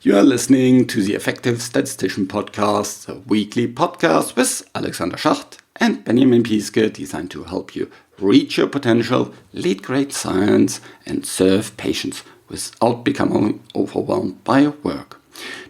You are listening to the Effective Statistician Podcast, a weekly podcast with Alexander Schacht and Benjamin Pieske, designed to help you reach your potential, lead great science, and serve patients without becoming overwhelmed by your work.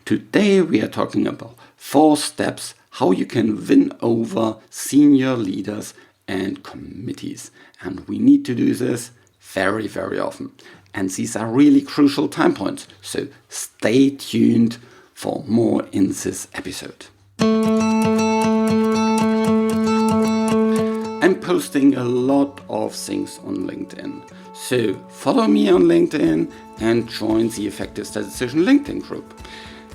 Today we are talking about 4 steps how you can win over senior leaders and committees. And we need to do this very, very often. And these are really crucial time points. So stay tuned for more in this episode. I'm posting a lot of things on LinkedIn. So follow me on LinkedIn and join the Effective Statistician LinkedIn group.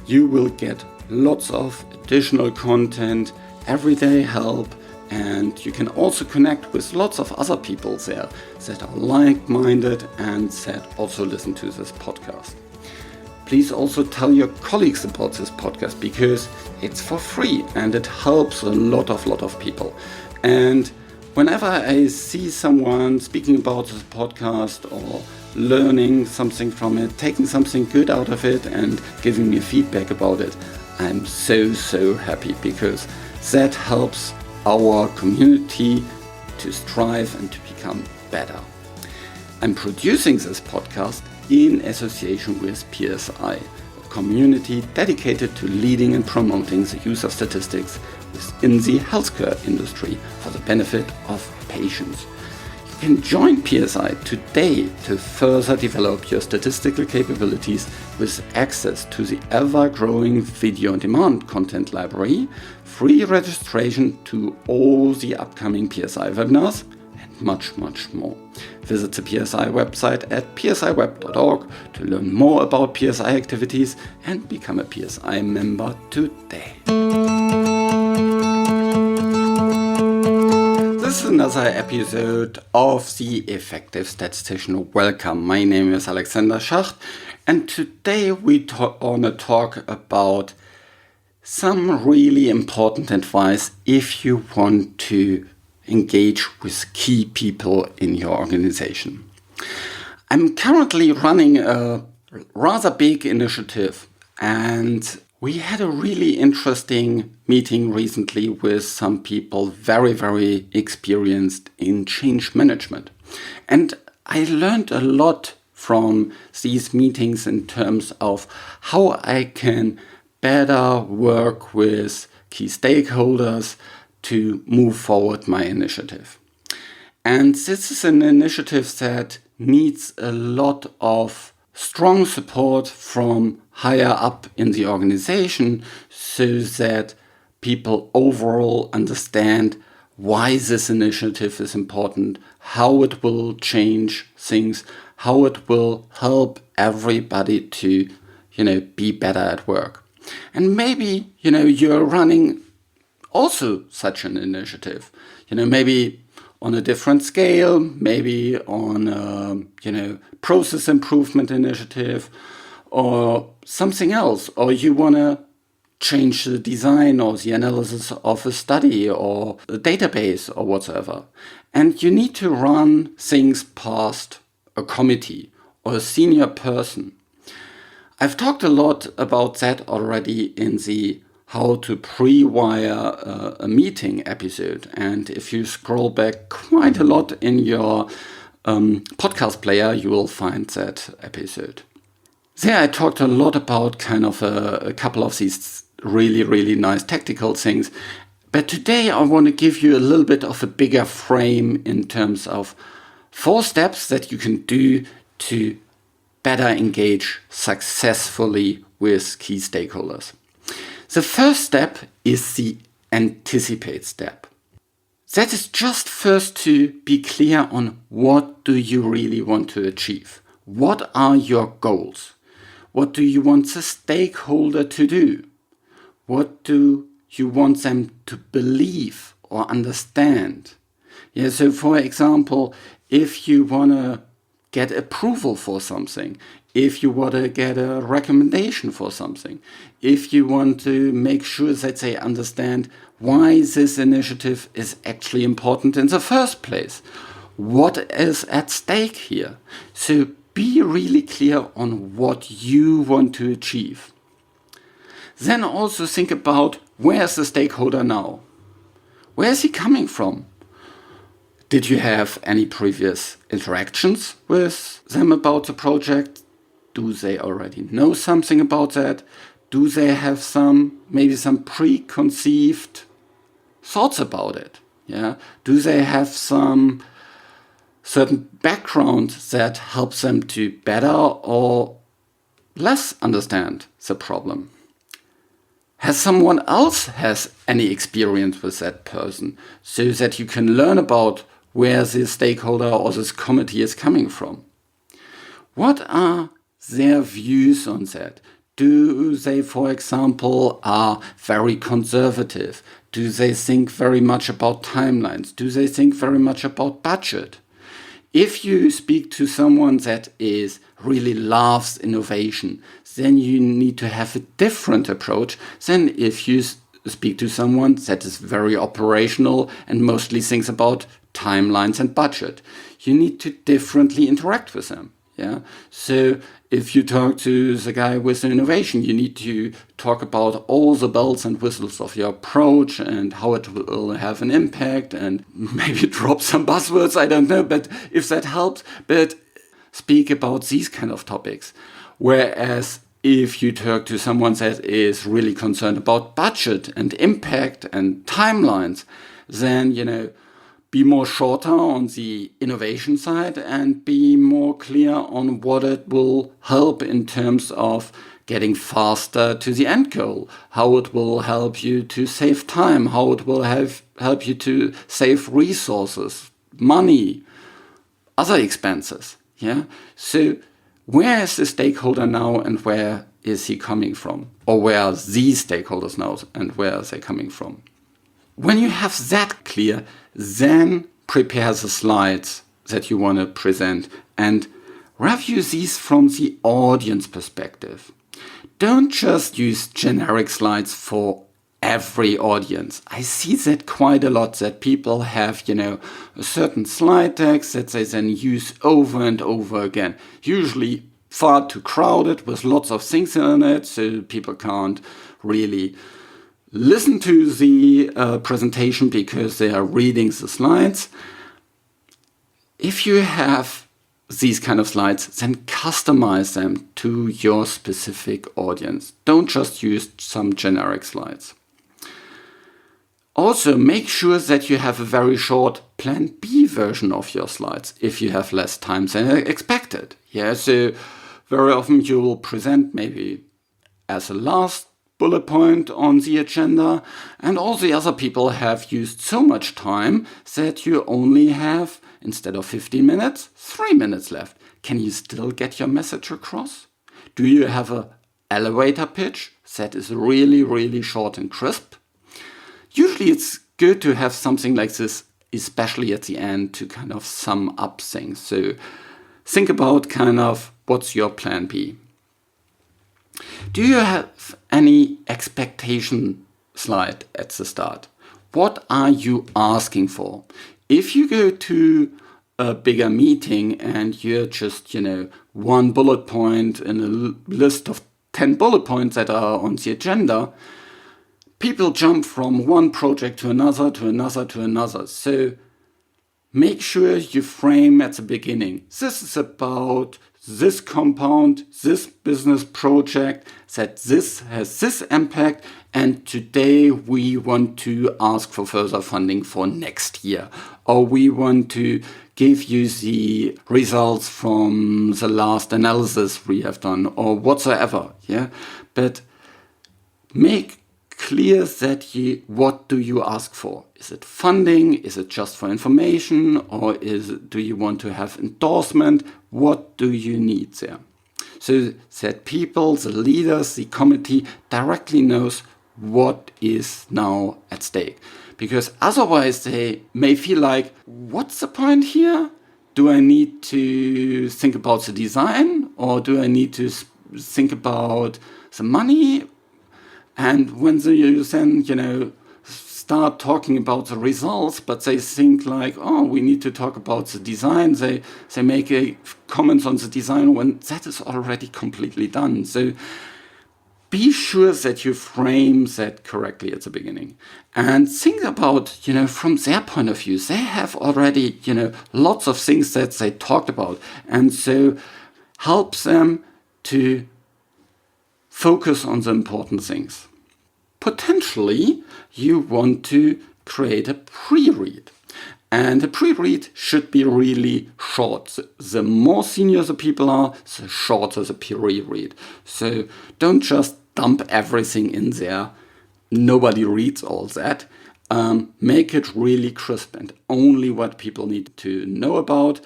You will get lots of additional content, everyday help, and you can also connect with lots of other people there that are like-minded and that also listen to this podcast. Please also tell your colleagues about this podcast because it's for free and it helps a lot of people. And whenever I see someone speaking about this podcast or learning something from it, taking something good out of it and giving me feedback about it, I'm so happy because that helps our community to strive and to become better. I'm producing this podcast in association with PSI, a community dedicated to leading and promoting the use of statistics within the healthcare industry for the benefit of patients. You can join PSI today to further develop your statistical capabilities with access to the ever-growing video-on-demand content library, free registration to all the upcoming PSI webinars, and much more. Visit the PSI website at psiweb.org to learn more about PSI activities and become a PSI member today. This is another episode of the Effective Statistician. Welcome, my name is Alexander Schacht, and today we want to talk about some really important advice if you want to engage with key people in your organization. I'm currently running a rather big initiative, and we had a really interesting meeting recently with some people very experienced in change management. And I learned a lot from these meetings in terms of how I can better work with key stakeholders to move forward my initiative. And this is an initiative that needs a lot of strong support from higher up in the organization so that people overall understand why this initiative is important, how it will change things, how it will help everybody to, be better at work. And maybe, you're running also such an initiative, maybe on a different scale, maybe on a, process improvement initiative or something else, or you want to change the design or the analysis of a study or a database or whatever. And you need to run things past a committee or a senior person. I've talked a lot about that already in the how to pre-wire a meeting episode. And if you scroll back quite a lot in your podcast player, you will find that episode. There I talked a lot about kind of a couple of these really nice tactical things. But today I want to give you a little bit of a bigger frame in terms of 4 steps that you can do to better engage successfully with key stakeholders. The first step is the anticipate step. That is just first to be clear on what do you really want to achieve. What are your goals? What do you want the stakeholder to do? What do you want them to believe or understand? So for example, if you want to get approval for something, if you want to get a recommendation for something, if you want to make sure that they understand why this initiative is actually important in the first place, what is at stake here. So be really clear on what you want to achieve. Then also think about, where's the stakeholder now? Where is he coming from? Did you have any previous interactions with them about the project? Do they already know something about that? Do they have maybe some preconceived thoughts about it? Yeah. Do they have some certain background that helps them to better or less understand the problem? Has someone else has any experience with that person, so that you can learn about where this stakeholder or this committee is coming from? What are their views on that? Do they, for example, are very conservative? Do they think very much about timelines? Do they think very much about budget? If you speak to someone that really loves innovation, then you need to have a different approach than if you speak to someone that is very operational and mostly thinks about timelines and budget. You need to differently interact with them. Yeah. So if you talk to the guy with innovation, you need to talk about all the bells and whistles of your approach and how it will have an impact, and maybe drop some buzzwords, I don't know, but if that helps, but speak about these kind of topics. Whereas if you talk to someone that is really concerned about budget and impact and timelines, then, be more shorter on the innovation side and be more clear on what it will help in terms of getting faster to the end goal, how it will help you to save time, how it will help you to save resources, money, other expenses. Yeah. So where is the stakeholder now and where is he coming from? Or where are these stakeholders now and where are they coming from? When you have that clear, then prepare the slides that you want to present and review these from the audience perspective. Don't just use generic slides for every audience. I see that quite a lot, that people have, a certain slide text that they then use over and over again. Usually far too crowded with lots of things in it, so people can't really listen to the presentation because they are reading the slides. If you have these kind of slides, then customize them to your specific audience. Don't just use some generic slides. Also, make sure that you have a very short Plan B version of your slides if you have less time than expected. Yeah, so very often you will present maybe as a last bullet point on the agenda, and all the other people have used so much time that you only have, instead of 15 minutes, 3 minutes left. Can you still get your message across? Do you have an elevator pitch that is really, really short and crisp? Usually it's good to have something like this, especially at the end, to kind of sum up things. So think about kind of what's your plan B. Do you have any expectation slide at the start? What are you asking for? If you go to a bigger meeting and you're just, one bullet point in a list of 10 bullet points that are on the agenda, people jump from one project to another, to another, to another. So make sure you frame at the beginning. This is about this compound, this business project, that this has this impact, and today we want to ask for further funding for next year, or we want to give you the results from the last analysis we have done, or whatsoever. Yeah, but make clear that what do you ask for? Is it funding? Is it just for information? Or do you want to have endorsement? What do you need there? So that people, the leaders, the committee directly knows what is now at stake. Because otherwise they may feel like, what's the point here? Do I need to think about the design? Or do I need to think about the money? And when you then, start talking about the results, but they think like, oh, we need to talk about the design. They make comments on the design when that is already completely done. So be sure that you frame that correctly at the beginning. And think about, from their point of view, they have already, lots of things that they talked about. And so help them to focus on the important things. Potentially, you want to create a pre-read. And a pre-read should be really short. The more senior the people are, the shorter the pre-read. So don't just dump everything in there. Nobody reads all that. Make it really crisp and only what people need to know about.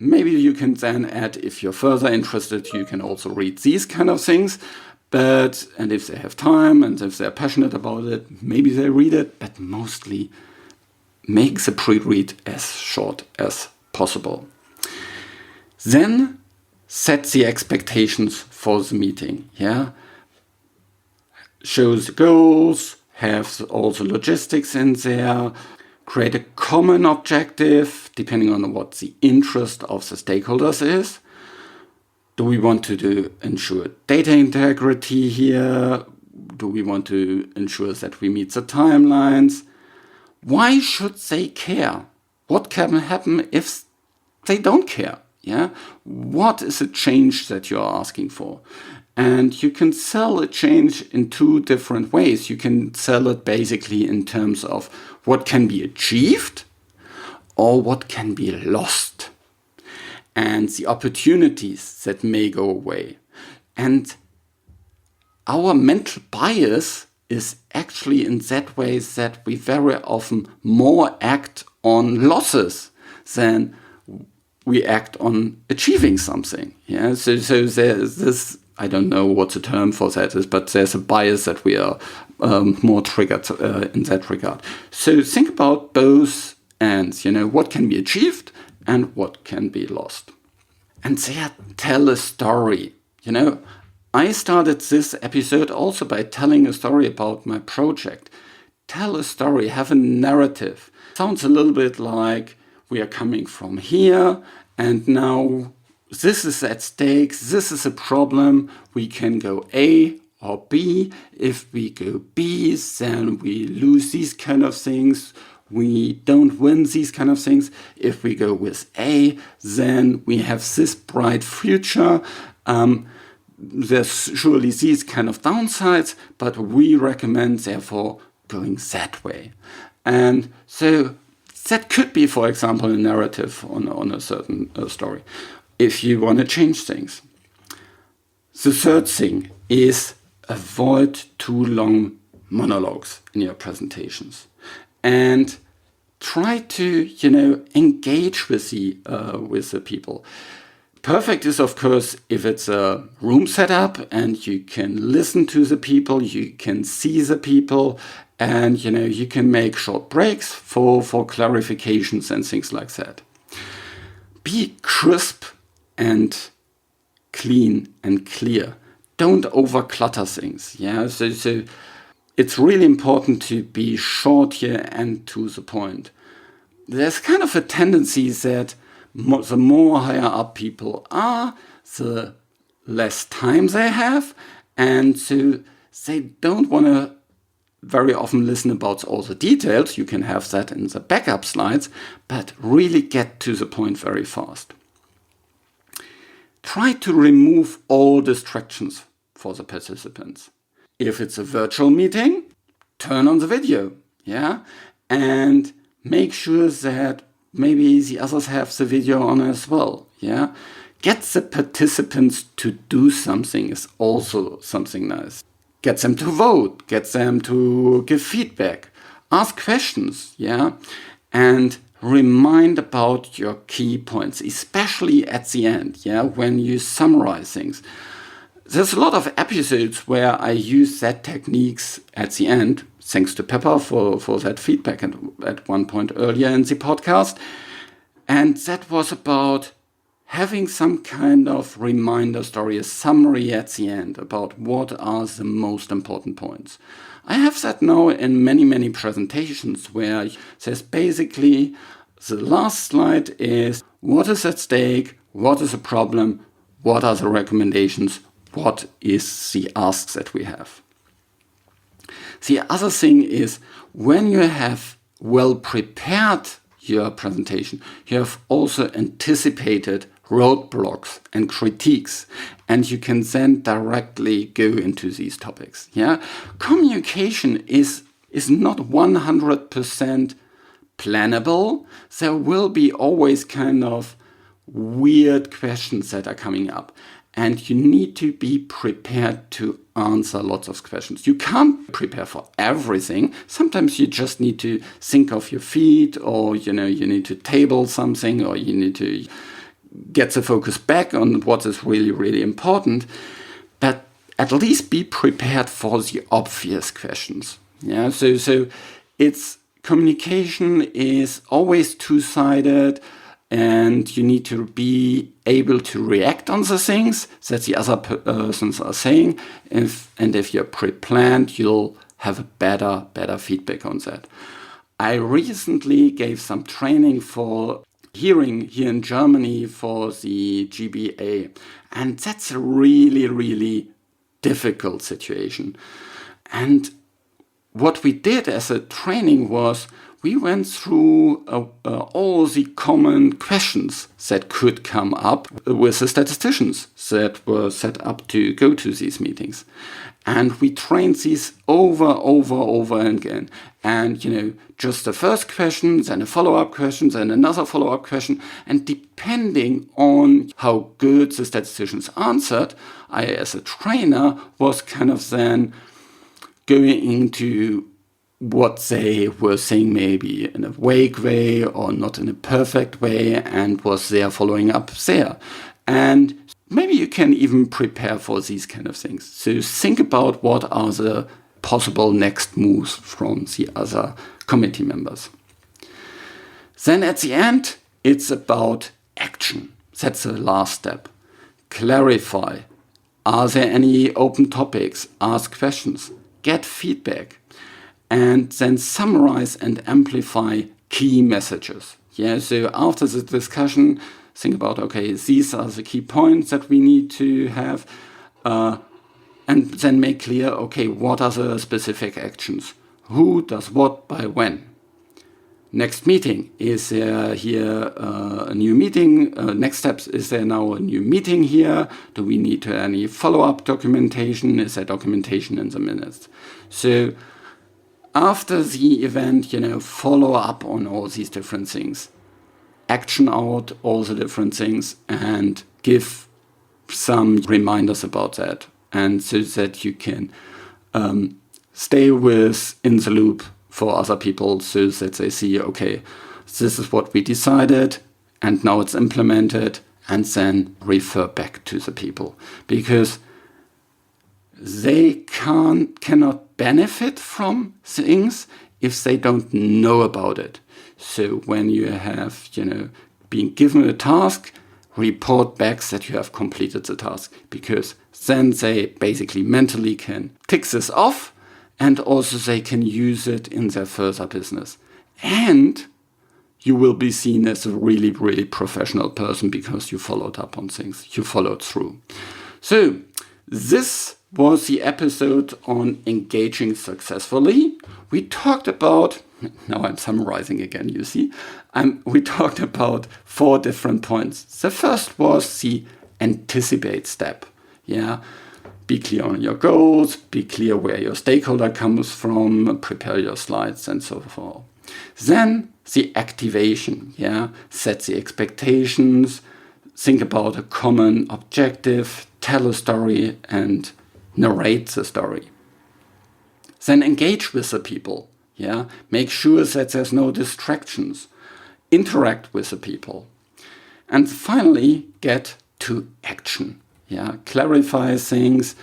Maybe you can then add, if you're further interested, you can also read these kind of things. And if they have time and if they're passionate about it, maybe they read it, but mostly make the pre-read as short as possible. Then set the expectations for the meeting. Show the goals, have all the logistics in there, create a common objective depending on what the interest of the stakeholders is. Do we want to ensure data integrity here? Do we want to ensure that we meet the timelines? Why should they care? What can happen if they don't care? What is a change that you're asking for? And you can sell a change in two different ways. You can sell it basically in terms of what can be achieved or what can be lost, and the opportunities that may go away. And our mental bias is actually in that way that we very often more act on losses than we act on achieving something. So there's this, I don't know what the term for that is, but there's a bias that we are more triggered in that regard. So think about both ends, what can be achieved and what can be lost. And there, tell a story. I started this episode also by telling a story about my project. Tell a story, have a narrative. Sounds a little bit like we are coming from here and now this is at stake, this is a problem. We can go A or B. If we go B, then we lose these kind of things. We don't win these kind of things. If we go with A, then we have this bright future. There's surely these kind of downsides, but we recommend, therefore, going that way. And so that could be, for example, a narrative on a certain story, if you want to change things. The third thing is avoid too long monologues in your presentations. And try to, engage with the people. Perfect is, of course, if it's a room setup and you can listen to the people, you can see the people, and, you can make short breaks for clarifications and things like that. Be crisp and clean and clear. Don't over-clutter things. So it's really important to be short here and to the point. There's kind of a tendency that the more higher up people are, the less time they have, and so they don't want to very often listen about all the details. You can have that in the backup slides, but really get to the point very fast. Try to remove all distractions for the participants. If it's a virtual meeting, turn on the video, and make sure that maybe the others have the video on as well, Get the participants to do something is also something nice. Get them to vote, get them to give feedback, ask questions, and remind about your key points, especially at the end, when you summarize things. There's a lot of episodes where I use that techniques at the end, thanks to Pepper for that feedback at one point earlier in the podcast. And that was about having some kind of reminder story, a summary at the end about what are the most important points. I have that now in many, many presentations where there's basically the last slide is what is at stake, what is the problem, what are the recommendations, what is the asks that we have. The other thing is, when you have well prepared your presentation, you have also anticipated roadblocks and critiques, and you can then directly go into these topics. Yeah, communication is not 100% plannable. There will be always kind of weird questions that are coming up, and you need to be prepared to answer lots of questions. You can't prepare for everything. Sometimes you just need to think of your feet, or you need to table something, or you need to get the focus back on what is really, really important. But at least be prepared for the obvious questions. Yeah, so it's communication is always two-sided, and you need to be able to react on the things that the other persons are saying. If you're pre-planned, you'll have a better feedback on that. I recently gave some training for hearing here in Germany for the GBA, and that's a really, really difficult situation. And what we did as a training was we went through all the common questions that could come up with the statisticians that were set up to go to these meetings. And we trained these over again. And, just the first question, then a follow-up question, then another follow-up question. And depending on how good the statisticians answered, I, as a trainer, was kind of then going into what they were saying, maybe in a vague way or not in a perfect way, and was there following up there. And maybe you can even prepare for these kind of things. So think about what are the possible next moves from the other committee members. Then at the end, it's about action. That's the last step. Clarify. Are there any open topics? Ask questions. Get feedback. And then summarize and amplify key messages. Yeah, so after the discussion, think about, okay, these are the key points that we need to have, and then make clear, okay, what are the specific actions? Who does what by when? Next meeting, is there here a new meeting? Next steps, is there now a new meeting here? Do we need to any follow-up documentation? Is there documentation in the minutes? So after the event, follow up on all these different things. Action out all the different things and give some reminders about that. And so that you can stay in the loop for other people, so that they see, okay, this is what we decided and now it's implemented, and then refer back to the people. Because they cannot benefit from things if they don't know about it. So when you have, been given a task, report back that you have completed the task, because then they basically mentally can tick this off, and also they can use it in their further business. And you will be seen as a really, really professional person because you followed up on things, you followed through. So this was the episode on engaging successfully. We talked about, now I'm summarizing again, you see, we talked about 4 different points. The first was the anticipate step. Yeah, be clear on your goals, be clear where your stakeholder comes from, prepare your slides and so forth. Then the activation, set the expectations, think about a common objective, tell a story and narrate the story. Then engage with the people, make sure that there's no distractions, interact with the people. And finally, get to action. Clarify things,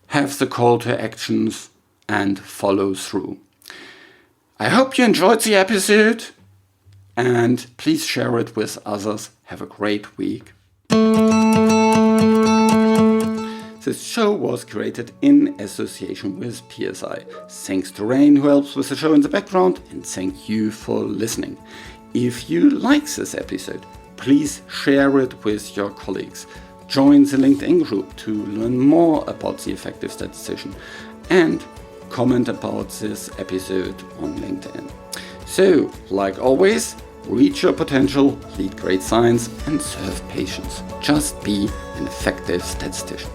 have the call to actions, and follow through. I hope you enjoyed the episode, and please share it with others. Have a great week. This show was created in association with PSI. Thanks to Rain, who helps with the show in the background, and thank you for listening. If you like this episode, please share it with your colleagues. join the LinkedIn group to learn more about the effective statistician, and comment about this episode on LinkedIn. So, like always, reach your potential, lead great science, and serve patients. Just be an effective statistician.